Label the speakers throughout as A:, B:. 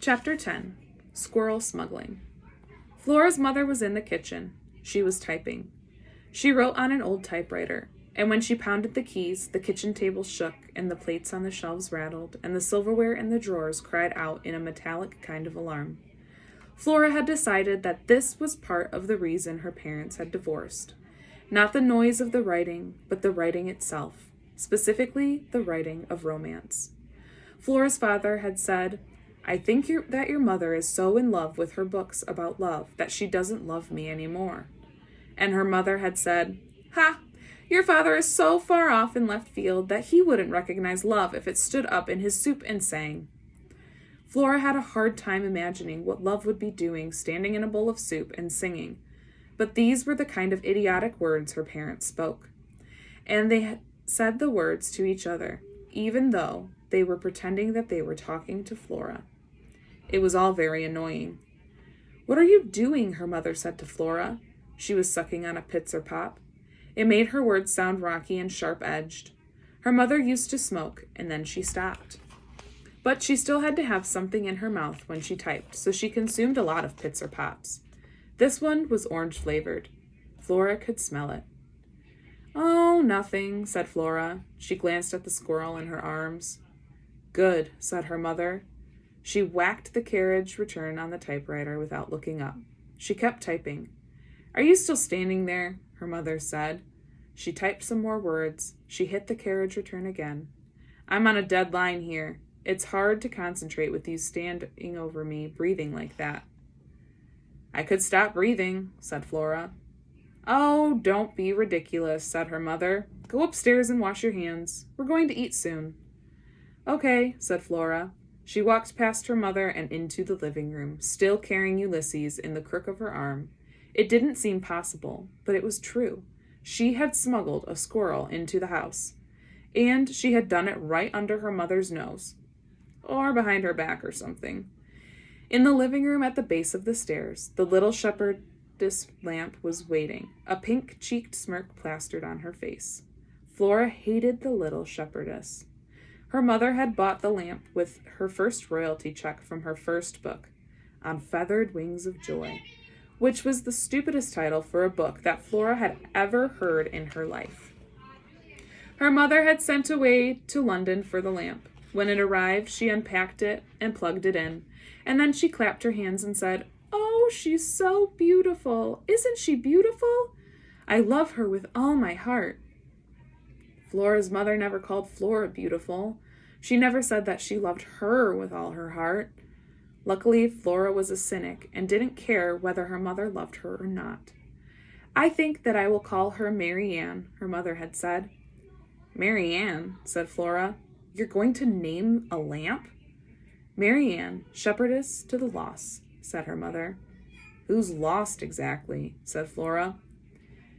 A: Chapter 10. Squirrel Smuggling. Flora's mother was in the kitchen. She was typing. She wrote on an old typewriter, and when she pounded the keys, the kitchen table shook, and the plates on the shelves rattled, and the silverware in the drawers cried out in a metallic kind of alarm. Flora had decided that this was part of the reason her parents had divorced. Not the noise of the writing, but the writing itself, specifically the writing of romance. Flora's father had said, "I think that your mother is so in love with her books about love that she doesn't love me anymore." And her mother had said, "Ha! Your father is so far off in left field that he wouldn't recognize love if it stood up in his soup and sang." Flora had a hard time imagining what love would be doing standing in a bowl of soup and singing, but these were the kind of idiotic words her parents spoke. And they had said the words to each other, even though they were pretending that they were talking to Flora. It was all very annoying. "What are you doing?" her mother said to Flora. She was sucking on a Pitts or Pop. It made her words sound rocky and sharp-edged. Her mother used to smoke, and then she stopped. But she still had to have something in her mouth when she typed, so she consumed a lot of Pitts or Pops. This one was orange-flavored. Flora could smell it. "Oh, nothing," said Flora. She glanced at the squirrel in her arms. "Good," said her mother. She whacked the carriage return on the typewriter without looking up. She kept typing. "Are you still standing there?" her mother said. She typed some more words. She hit the carriage return again. "I'm on a dead line here. It's hard to concentrate with you standing over me, breathing like that." "I could stop breathing," said Flora. "Oh, don't be ridiculous," said her mother. "Go upstairs and wash your hands. We're going to eat soon." "Okay," said Flora. She walked past her mother and into the living room, still carrying Ulysses in the crook of her arm. It didn't seem possible, but it was true. She had smuggled a squirrel into the house, and she had done it right under her mother's nose, or behind her back or something. In the living room at the base of the stairs, the little shepherdess lamp was waiting, a pink-cheeked smirk plastered on her face. Flora hated the little shepherdess. Her mother had bought the lamp with her first royalty check from her first book, On Feathered Wings of Joy, which was the stupidest title for a book that Flora had ever heard in her life. Her mother had sent away to London for the lamp. When it arrived, she unpacked it and plugged it in, and then she clapped her hands and said, "Oh, she's so beautiful. Isn't she beautiful? I love her with all my heart." Flora's mother never called Flora beautiful. She never said that she loved her with all her heart. Luckily, Flora was a cynic and didn't care whether her mother loved her or not. "I think that I will call her Mary Ann," her mother had said. "Mary Ann," said Flora. "You're going to name a lamp?" "Mary Ann, shepherdess to the lost," said her mother. "Who's lost exactly?" said Flora.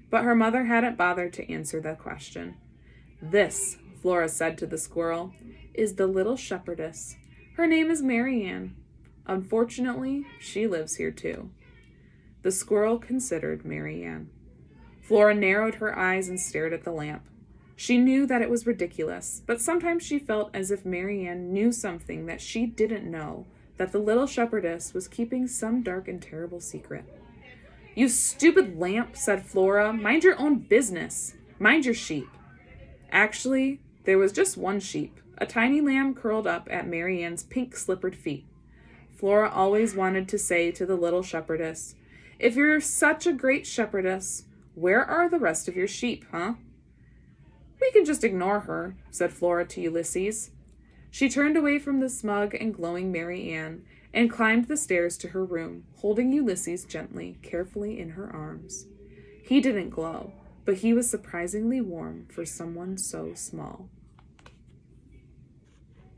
A: But her mother hadn't bothered to answer the question. "This," Flora said to the squirrel, "is the little shepherdess. Her name is Mary Ann. Unfortunately, she lives here too." The squirrel considered Mary Ann. Flora narrowed her eyes and stared at the lamp. She knew that it was ridiculous, but sometimes she felt as if Mary Ann knew something that she didn't know, that the little shepherdess was keeping some dark and terrible secret. "You stupid lamp," said Flora. "Mind your own business. Mind your sheep." Actually, there was just one sheep, a tiny lamb curled up at Mary Ann's pink-slippered feet. Flora always wanted to say to the little shepherdess, "If you're such a great shepherdess, where are the rest of your sheep, huh?" "We can just ignore her," said Flora to Ulysses. She turned away from the smug and glowing Mary Ann and climbed the stairs to her room, holding Ulysses gently, carefully in her arms. He didn't glow, but he was surprisingly warm for someone so small.